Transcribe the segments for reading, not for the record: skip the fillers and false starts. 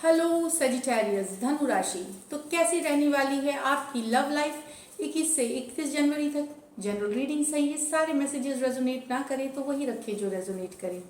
Hello Sagittarius धनु राशि, तो कैसी रहने वाली है आपकी लव लाइफ 21 से 31 जनवरी तक। जनरल रीडिंग सही है, सारे मैसेजेस रेजोनेट ना करें तो वही रखें जो रेजोनेट करें।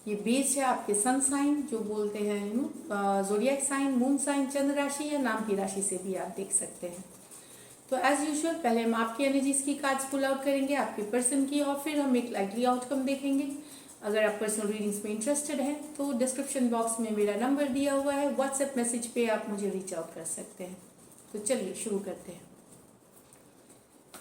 ये बेस है आपके सन साइन, जो बोलते हैं जोडियक साइन, मून साइन, चंद्र राशि या नाम की राशि से भी आप देख सकते हैं। तो एज यूजुअल पहले हम आपकी एनर्जीज की कार्ड्स पुल आउट करेंगे, आपके पर्सन की, और फिर हम एक लाइकली आउटकम देखेंगे। अगर आप पर्सनल रीडिंग्स में इंटरेस्टेड हैं तो डिस्क्रिप्शन बॉक्स में मेरा नंबर दिया हुआ है, व्हाट्सएप मैसेज पे आप मुझे रीच आउट कर सकते हैं। तो चलिए शुरू करते हैं।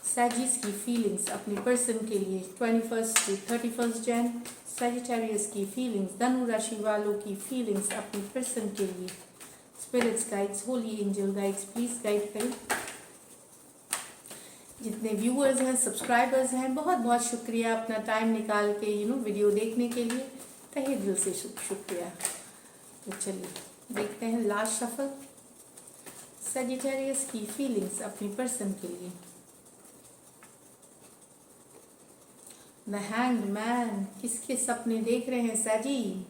सैजिस की फीलिंग्स अपने पर्सन के लिए 21 से 31 जैन। सैजिटेरियस की फीलिंग्स, धनु राशि वालों की फीलिंग्स अपने पर्सन के लिए। Spirits guides, holy angel guides, please guide करें। जितने व्यूअर्स हैं, सब्सक्राइबर्स हैं, बहुत बहुत शुक्रिया अपना टाइम निकाल के वीडियो देखने के लिए, तहे दिल से शुक्रिया। तो चलिए देखते हैं लास्ट शफल। सजिटेरियस की फीलिंग्स अपनी पर्सन के लिए। द हैंग्ड मैन, किसके सपने देख रहे हैं सजी?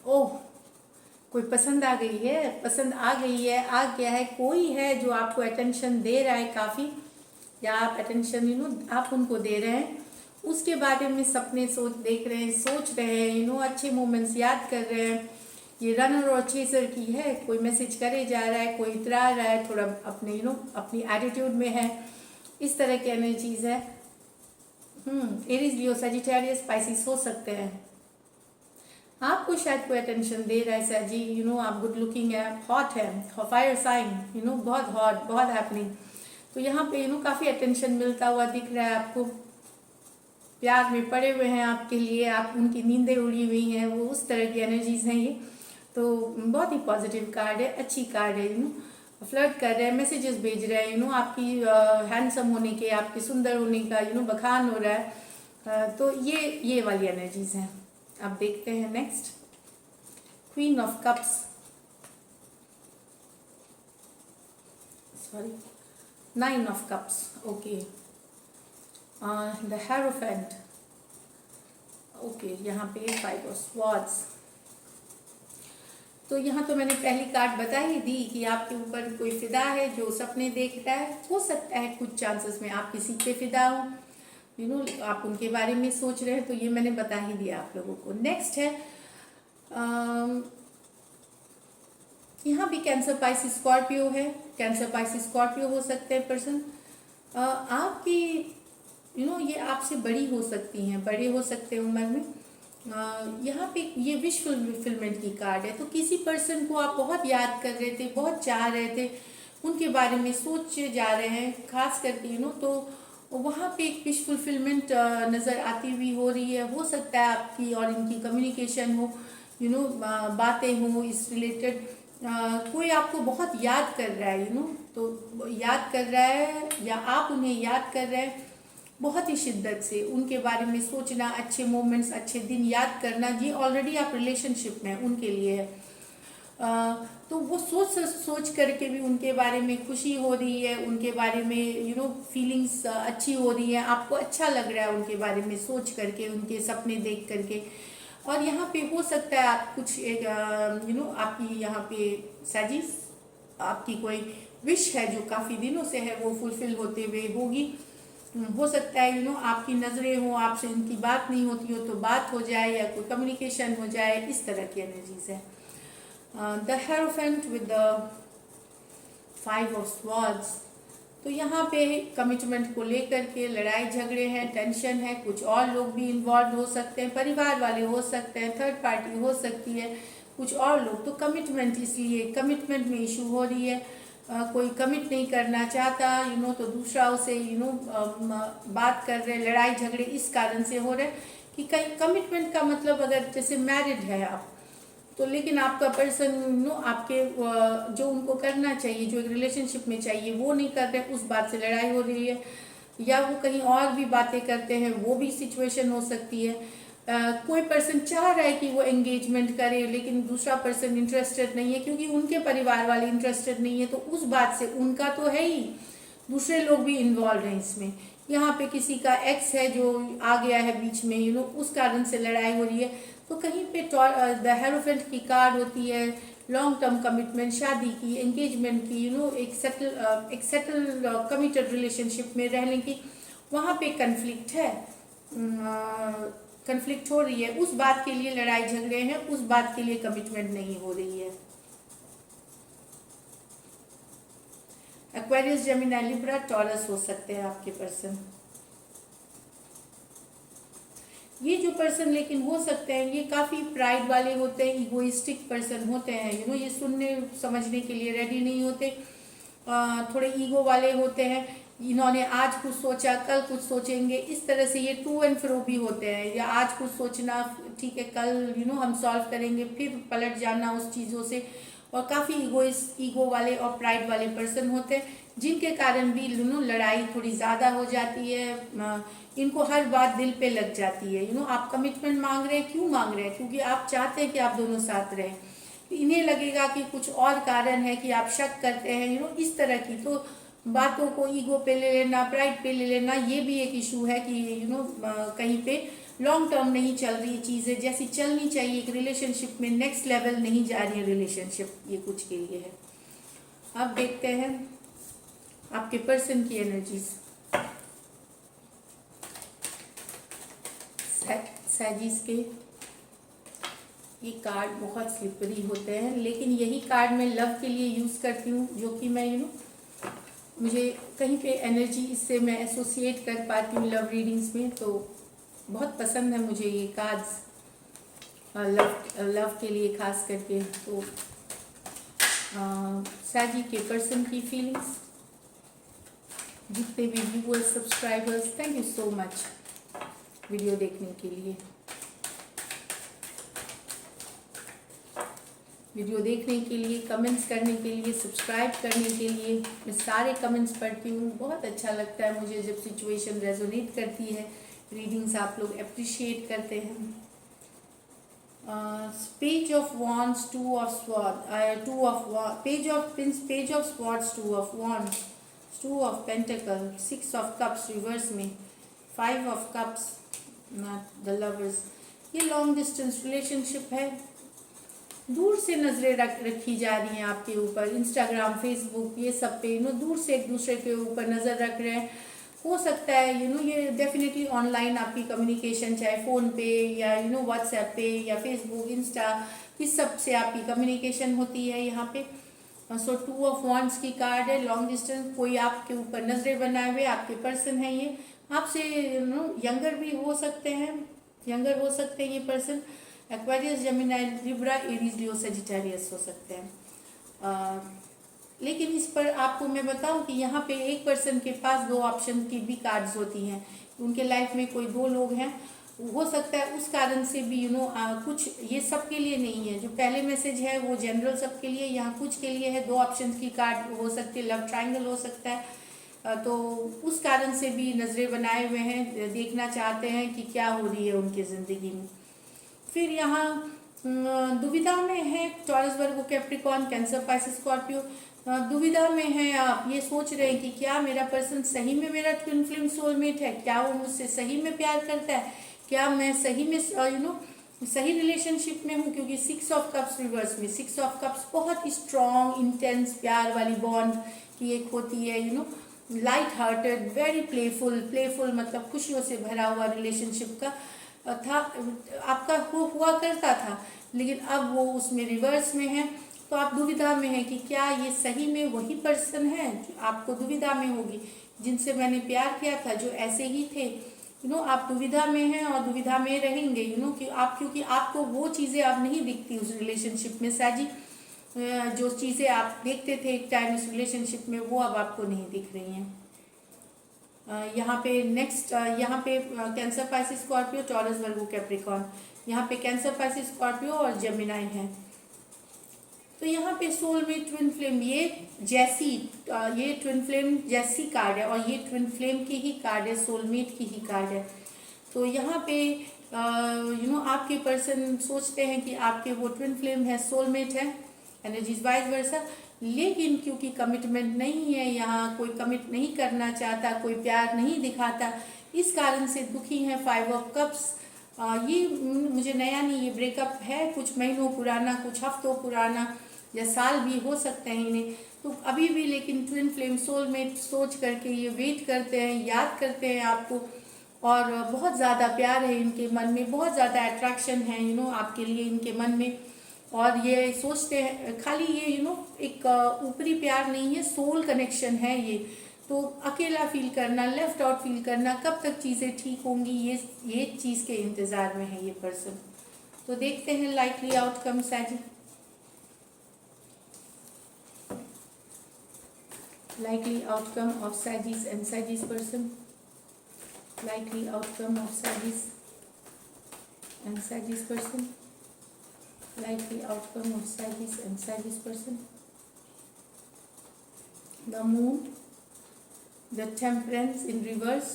ओह, कोई पसंद आ गई है, पसंद आ गई है, आ गया है, कोई है जो आपको अटेंशन दे रहा है काफ़ी, या आप अटेंशन आप उनको दे रहे हैं, उसके बारे में सपने देख रहे हैं, सोच रहे हैं, अच्छे मोमेंट्स याद कर रहे हैं। ये रनर और चेसर की है, कोई मैसेज करे जा रहा है, कोई इतरा रहा है, थोड़ा अपने अपनी एटीट्यूड में है, इस तरह की एनर्जीज है। एरीज, लियो, सजिटेरियस, स्पाइसिस हो सकते हैं। आपको शायद कोई अटेंशन दे रहा है सर जी, आप गुड लुकिंग है, हॉट है, फायर साइन, बहुत हॉट, बहुत हैपनिंग। तो यहाँ पे काफ़ी अटेंशन मिलता हुआ दिख रहा है आपको, प्यार में पड़े हुए हैं आपके लिए, आप उनकी नींदें उड़ी हुई हैं, वो उस तरह की एनर्जीज हैं ये। तो बहुत ही पॉजिटिव कार्ड है, अच्छी कार्ड है। फ्लर्ट कर रहे हैं, मैसेजेस भेज रहे हैं, आपकी हैंडसम होने के, आपके सुंदर होने का बखान हो रहा है। तो ये वाली एनर्जीज हैं। अब देखते हैं next, queen of cups, sorry, 9 of cups, okay, the hierophant, okay, यहाँ पे 5 of swords। तो यहाँ तो मैंने पहली कार्ड बता ही दी कि आपके ऊपर कोई फिदा है जो सपने देख रहा है। हो सकता है कुछ चांसेस में आप किसी पे फिदा हो, आप उनके बारे में सोच रहे हैं, तो ये मैंने बता ही दिया आप लोगों को। नेक्स्ट है यहाँ भी कैंसर, पाइसिस, स्कॉर्पियो है। कैंसर, पाइसिस, स्कॉर्पियो हो सकते हैं पर्सन। आपकी ये आपसे बड़ी हो सकती हैं, बड़े हो सकते हैं उम्र में। यहाँ पे ये विश फुलफिलमेंट की कार्ड है। तो किसी पर्सन को आप बहुत याद कर रहे थे, बहुत चाह रहे थे, उनके बारे में सोचे जा रहे हैं, खास करके तो वहाँ पे एक विश फुलफिलमेंट नज़र आती हुई हो रही है। हो सकता है आपकी और इनकी कम्युनिकेशन हो, बातें हो इस रिलेटेड। कोई आपको बहुत याद कर रहा है, तो याद कर रहा है, या आप उन्हें याद कर रहे हैं बहुत ही शिद्दत से। उनके बारे में सोचना, अच्छे मोमेंट्स, अच्छे दिन याद करना, ये ऑलरेडी आप रिलेशनशिप में उनके लिए है। तो वो सोच करके भी उनके बारे में खुशी हो रही है, उनके बारे में फीलिंग्स अच्छी हो रही है, आपको अच्छा लग रहा है उनके बारे में सोच करके, उनके सपने देख करके। और यहाँ पे हो सकता है आप कुछ एक आपकी यहाँ पे सैजिस, आपकी कोई विश है जो काफ़ी दिनों से है, वो फुलफिल होते हुए होगी। हो सकता है आपकी नज़रें हो, आपसे उनकी बात नहीं होती हो तो बात हो जाए, या कोई कम्युनिकेशन हो जाए, इस तरह की एनर्जीज है। The hierophant with the 5 of swords, तो यहाँ पे कमिटमेंट को लेकर के लड़ाई झगड़े हैं, टेंशन है, कुछ और लोग भी इन्वॉल्व हो सकते हैं, परिवार वाले हो सकते हैं, थर्ड पार्टी हो सकती है, कुछ और लोग। तो कमिटमेंट, इसलिए कमिटमेंट में इशू हो रही है। कोई कमिट नहीं करना चाहता, तो दूसरा उसे बात कर रहे, लड़ाई झगड़े इस कारण से हो रहे कि कहीं कमिटमेंट का मतलब, अगर जैसे मैरिड है आप, तो लेकिन आपका पर्सन आपके जो उनको करना चाहिए, जो एक रिलेशनशिप में चाहिए, वो नहीं कर रहे, उस बात से लड़ाई हो रही है। या वो कहीं और भी बातें करते हैं, वो भी सिचुएशन हो सकती है। कोई पर्सन चाह रहा है कि वो एंगेजमेंट करे, लेकिन दूसरा पर्सन इंटरेस्टेड नहीं है, क्योंकि उनके परिवार वाले इंटरेस्टेड नहीं है। तो उस बात से, उनका तो है ही, दूसरे लोग भी इन्वॉल्व हैं इसमें। यहाँ पे किसी का एक्स है जो आ गया है बीच में, उस कारण से लड़ाई हो रही है। तो कहीं पे द हेरोफेंट की कार्ड होती है लॉन्ग टर्म कमिटमेंट, शादी की, एंगेजमेंट की, एक सेटल कमिटेड रिलेशनशिप में रहने की, वहाँ पे कन्फ्लिक्ट है, कन्फ्लिक्ट हो रही है, उस बात के लिए लड़ाई झगड़े हैं, उस बात के लिए कमिटमेंट नहीं हो रही है। एक्वेरियस, जेमिनी, लिब्रा, टॉरस हो सकते हैं आपके पर्सन। ये जो पर्सन लेकिन हो सकते हैं, ये काफ़ी प्राइड वाले होते हैं, इगोइस्टिक पर्सन होते हैं, ये सुनने समझने के लिए रेडी नहीं होते, थोड़े ईगो वाले होते हैं, इन्होंने आज कुछ सोचा कल कुछ सोचेंगे, इस तरह से ये टू एंड फ्रो भी होते हैं, या आज कुछ सोचना ठीक है कल हम सॉल्व करेंगे, फिर पलट जाना उस चीज़ों से, और काफ़ी ईगो वाले और प्राइड वाले पर्सन होते हैं, जिनके कारण भी लड़ाई थोड़ी ज़्यादा हो जाती है, इनको हर बात दिल पे लग जाती है। आप कमिटमेंट मांग रहे हैं, क्यों मांग रहे हैं? क्योंकि आप चाहते हैं कि आप दोनों साथ रहें, इन्हें लगेगा कि कुछ और कारण है कि आप शक करते हैं, इस तरह की तो बातों को ईगो पे ले लेना, प्राइड पे ले लेना, ये भी एक इशू है कि कहीं पे लॉन्ग टर्म नहीं चल रही चीज़ें जैसी चलनी चाहिए, एक रिलेशनशिप में नेक्स्ट लेवल नहीं जा रही है रिलेशनशिप, ये कुछ के लिए है। अब देखते हैं आपके पर्सन की एनर्जीज। सैजिस के ये कार्ड बहुत स्लिपरी होते हैं, लेकिन यही कार्ड मैं लव के लिए यूज़ करती हूँ, जो कि मैं मुझे कहीं पे एनर्जी इससे मैं एसोसिएट कर पाती हूँ लव रीडिंग्स में, तो बहुत पसंद है मुझे ये कार्ड्स लव के लिए खास करके। तो सैजी के पर्सन की फीलिंग्स, जितने भी viewers subscribers, thank you so much video देखने के लिए, वीडियो देखने के लिए, कमेंट्स करने के लिए, सब्सक्राइब करने के लिए। मैं सारे कमेंट्स पढ़ती हूँ, बहुत अच्छा लगता है मुझे जब सिचुएशन रेजोनेट करती है, रीडिंग्स आप लोग अप्रिशिएट करते हैं। Page of wands, two of sword, page of swords, two of wands, two of pentacle, 6 of cups reverse में, 5 ऑफ कप्स, द लवर्स। ये लॉन्ग डिस्टेंस रिलेशनशिप है, दूर से नज़रें रखी जा रही हैं आपके ऊपर, इंस्टाग्राम, फेसबुक, ये सब पे दूर से एक दूसरे के ऊपर नज़र रख रहे हैं। हो सकता है ये डेफिनेटली ऑनलाइन आपकी कम्युनिकेशन, चाहे फ़ोन पे या व्हाट्सएप पे या फेसबुक, इंस्टा, इस सब से आपकी कम्युनिकेशन होती है यहाँ पे। सो 2 ऑफ वॉन्ड्स की कार्ड है, लॉन्ग डिस्टेंस, कोई आपके ऊपर नज़रें बनाए हुए आपके पर्सन है, ये आपसे यंगर भी हो सकते हैं, यंगर हो सकते हैं ये person. Aquarius, Gemini, Libra, Aries, Leo, Sagittarius हो सकते हैं। लेकिन इस पर आपको मैं बताऊं कि यहाँ पे एक पर्सन के पास 2 ऑप्शन की भी कार्ड्स होती हैं, उनके लाइफ में कोई 2 लोग हैं, हो सकता है उस कारण से भी कुछ, ये सब के लिए नहीं है, जो पहले मैसेज है वो जनरल सब के लिए, यहाँ कुछ के लिए है, 2 ऑप्शन की कार्ड हो सकती है, लव ट्रायंगल हो सकता है, तो उस कारण से भी नज़रें बनाए हुए हैं, देखना चाहते हैं कि क्या हो रही है उनकी ज़िंदगी में। फिर यहाँ दुविधा में है टॉरस, वर्गो, कैप्रिकॉर्न, कैंसर, पाइसेस, स्कॉर्पियो। दुविधा में है, आप ये सोच रहे हैं कि क्या मेरा पर्सन सही में मेरा ट्विन फ्लेम सोलमेट है, क्या वो मुझसे सही में प्यार करता है, क्या मैं सही में सही रिलेशनशिप में हूँ, क्योंकि 6 ऑफ कप्स रिवर्स में, 6 ऑफ कप्स बहुत ही स्ट्रॉन्ग इंटेंस प्यार वाली बॉन्ड की एक होती है, लाइट हार्टेड, वेरी प्लेफुल मतलब खुशियों से भरा हुआ रिलेशनशिप का था आपका, हुआ करता था, लेकिन अब वो उसमें रिवर्स में है, तो आप दुविधा में है कि क्या ये सही में वही पर्सन है, आपको दुविधा में होगी, जिनसे मैंने प्यार किया था, जो ऐसे ही थे, आप दुविधा में हैं और दुविधा में रहेंगे, कि आप, क्योंकि आपको वो चीज़ें अब नहीं दिखती उस रिलेशनशिप में, साजी जो चीज़ें आप देखते थे एक टाइम इस रिलेशनशिप में, वो अब आपको नहीं दिख रही हैं। यहाँ पे नेक्स्ट, यहाँ पे कैंसर, पाइसेस, स्कॉर्पियो, टॉरस, वर्गो, कैप्रिकॉर्न, यहाँ पे कैंसर, पाइसेस, स्कॉर्पियो और जेमिनी है। तो यहाँ पे सोलमेट, ट्विन फ्लेम, ये ट्विन फ्लेम जैसी कार्ड है, और ये ट्विन फ्लेम की ही कार्ड है, सोलमेट की ही कार्ड है। तो यहाँ पे आपके पर्सन सोचते हैं कि आपके वो ट्विन फ्लेम है, सोलमेट है, एनर्जीज वाइज वर्सा, लेकिन क्योंकि कमिटमेंट नहीं है, यहाँ कोई कमिट नहीं करना चाहता, कोई प्यार नहीं दिखाता, इस कारण से दुखी है। 5 ऑफ कप्स, ये मुझे नया नहीं, ये ब्रेकअप है कुछ महीनों पुराना, कुछ हफ्तों पुराना, या साल भी हो सकते हैं इन्हें, तो अभी भी लेकिन ट्विन फ्लेम सोलमेट सोच करके ये वेट करते हैं, याद करते हैं आपको, और बहुत ज़्यादा प्यार है इनके मन में, बहुत ज़्यादा अट्रैक्शन है आपके लिए इनके मन में। और ये सोचते हैं खाली ये एक ऊपरी प्यार नहीं है, सोल कनेक्शन है ये। तो अकेला फील करना, लेफ्ट आउट फील करना, कब तक चीज़ें ठीक होंगी, ये चीज़ के इंतज़ार में है ये पर्सन। तो देखते हैं लाइकली आउटकम साजी, likely outcome of Sagittarius and Sagittarius person, likely outcome of Sagittarius and Sagittarius person, likely outcome of Sagittarius and Sagittarius person, the moon, the temperance in reverse,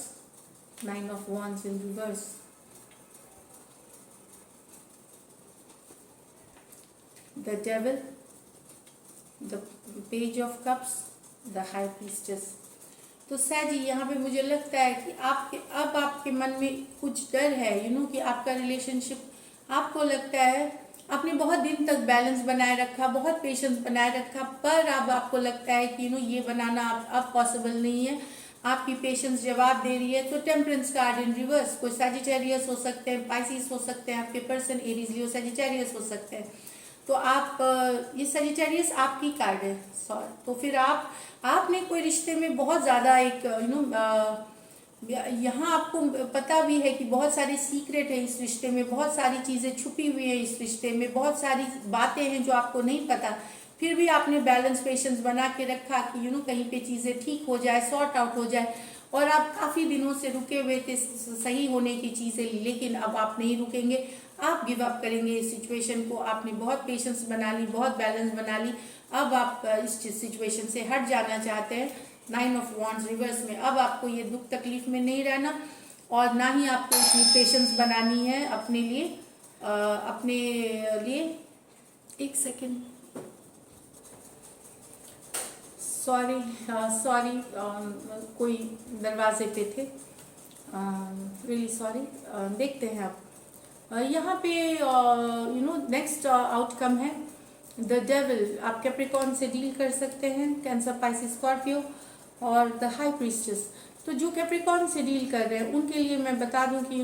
9 of wands in reverse, the devil, the page of cups, the high priestess. तो सैजी यहाँ पे मुझे लगता है कि आपके मन में कुछ डर है कि आपका रिलेशनशिप, आपको लगता है आपने बहुत दिन तक बैलेंस बनाए रखा, बहुत पेशेंस बनाए रखा, पर अब आपको लगता है कि ये बनाना अब पॉसिबल नहीं है, आपकी पेशेंस जवाब दे रही है। तो टेम्परेंस कार्ड इन रिवर्स, कोई सजिटेरियस हो सकते हैं, पाइसिस हो सकते हैं आपके पर्सन, एरीज लियो सजिटेरियस हो सकते हैं। तो आप ये सजिटेरियस आपकी कार्ड है, सॉरी। तो फिर आपने कोई रिश्ते में बहुत ज़्यादा एक यहाँ आपको पता भी है कि बहुत सारे सीक्रेट है इस रिश्ते में, बहुत सारी चीज़ें छुपी हुई है इस रिश्ते में, बहुत सारी बातें हैं जो आपको नहीं पता, फिर भी आपने बैलेंस पेशेंस बना के रखा कि कहीं पे चीज़ें ठीक हो जाए, सॉर्ट आउट हो जाए। और आप काफ़ी दिनों से रुके हुए थे सही होने की चीज़ें, लेकिन अब आप नहीं रुकेंगे, आप गिव अप करेंगे इस सिचुएशन को। आपने बहुत पेशेंस बना ली, बहुत बैलेंस बना ली, अब आप इस सिचुएशन से हट जाना चाहते हैं। 9 ऑफ वॉन्ड्स रिवर्स में अब आपको ये दुख तकलीफ में नहीं रहना, और ना ही आपको इतनी पेशेंस बनानी है अपने लिए। एक सेकेंड, सॉरी, कोई दरवाजे पे थे, रियली सॉरी। देखते हैं आप यहाँ पे नेक्स्ट आउटकम है द डेविल। आप कैप्रिकॉर्न से डील कर सकते हैं, कैंसर, पाइसिस, स्कॉर्पियो और द हाई प्रीस्टेस। तो जो कैप्रिकॉर्न से डील कर रहे हैं उनके लिए मैं बता दूं कि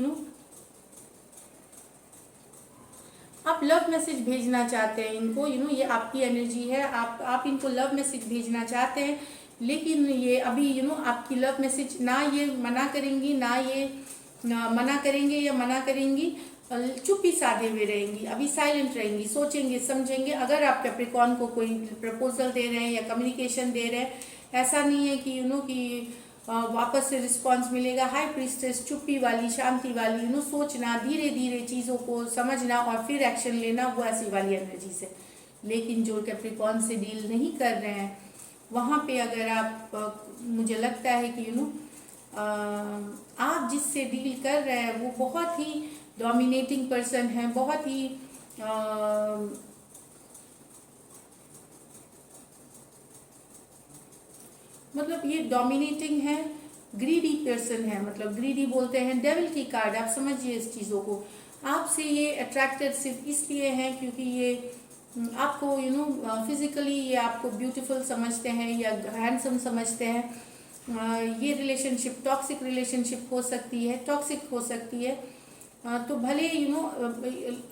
आप लव मैसेज भेजना चाहते हैं इनको, ये आपकी एनर्जी है, आप इनको लव मैसेज भेजना चाहते हैं, लेकिन ये अभी आपकी लव मैसेज ना ये मना करेंगी, ना ये मना करेंगे या मना करेंगी, चुप्पी साधे हुए रहेंगी, अभी साइलेंट रहेंगी, सोचेंगे समझेंगे। अगर आप कैप्रिकॉर्न को कोई प्रपोजल दे रहे हैं या कम्युनिकेशन दे रहे हैं, ऐसा नहीं है कि कि वापस से रिस्पांस मिलेगा। हाई प्रीस्टेस, चुप्पी वाली, शांति वाली, सोचना, धीरे धीरे चीज़ों को समझना और फिर एक्शन लेना, वो ऐसी वाली एनर्जी से। लेकिन जो कैप्रिकॉर्न से डील नहीं कर रहे हैं वहाँ पे अगर आप मुझे लगता है कि आप जिससे डील कर रहे हैं वो बहुत ही डोमिनेटिंग पर्सन है, बहुत ही मतलब ये डोमिनेटिंग है, ग्रीडी पर्सन है, मतलब ग्रीडी बोलते हैं डेविल की कार्ड। आप समझिए इस चीज़ों को, आपसे ये अट्रैक्टेड सिर्फ इसलिए हैं क्योंकि ये आपको फिजिकली ये आपको ब्यूटीफुल समझते हैं या हैंडसम समझते हैं। ये रिलेशनशिप टॉक्सिक रिलेशनशिप हो सकती है, टॉक्सिक हो सकती है। तो भले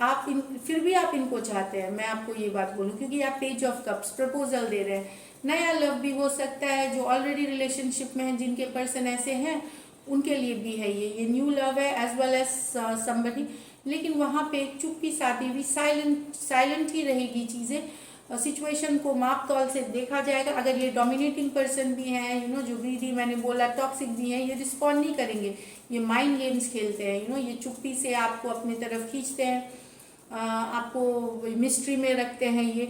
आप फिर भी आप इनको चाहते हैं, मैं आपको ये बात बोलूँ, क्योंकि आप पेज ऑफ कप्स प्रपोजल दे रहे हैं। नया लव भी हो सकता है, जो ऑलरेडी रिलेशनशिप में हैं, जिनके पर्सन ऐसे हैं उनके लिए भी है ये न्यू लव है एज वेल एज समबडी। लेकिन वहाँ पे एक चुप्पी साधी हुई, साइलेंट ही रहेगी चीज़ें। सिचुएशन को माप तौल से देखा जाएगा। अगर ये डोमिनेटिंग पर्सन भी हैं, जो ग्रीडी मैंने बोला, टॉक्सिक भी हैं, ये रिस्पॉन्ड नहीं करेंगे, ये माइंड गेम्स खेलते हैं। ये चुप्पी से आपको अपनी तरफ खींचते हैं, आपको मिस्ट्री में रखते हैं ये।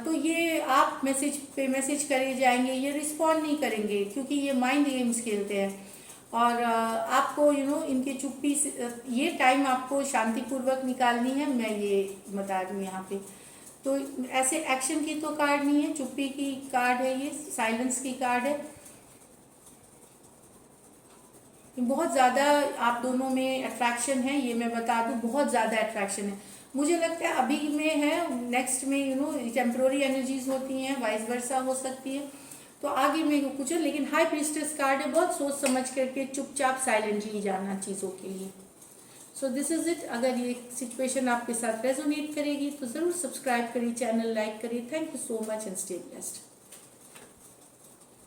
तो ये आप मैसेज पे मैसेज करे जाएंगे, ये रिस्पॉन्ड नहीं करेंगे क्योंकि ये माइंड गेम्स खेलते हैं। और आपको इनके चुप्पी से ये टाइम आपको शांतिपूर्वक निकालनी है, मैं ये बता रही हूँ यहाँ पे। तो ऐसे एक्शन की तो कार्ड नहीं है, चुप्पी की कार्ड है, ये साइलेंस की कार्ड है। बहुत ज़्यादा आप दोनों में अट्रैक्शन है, ये मैं बता दूँ, बहुत ज़्यादा अट्रैक्शन है। मुझे लगता है अभी में है, नेक्स्ट में टेम्प्रोरी एनर्जीज होती हैं, वाइस वर्सा हो सकती है, तो आगे में कुछ है। लेकिन हाई प्रीस्टेस कार्ड है, बहुत सोच समझ करके चुपचाप साइलेंटली जाना चीज़ों के लिए। So this is it. अगर ये सिचुएशन आपके साथ रेजोनेट करेगी तो ज़रूर सब्सक्राइब करिए, चैनल लाइक करिए। Thank you so much and stay blessed.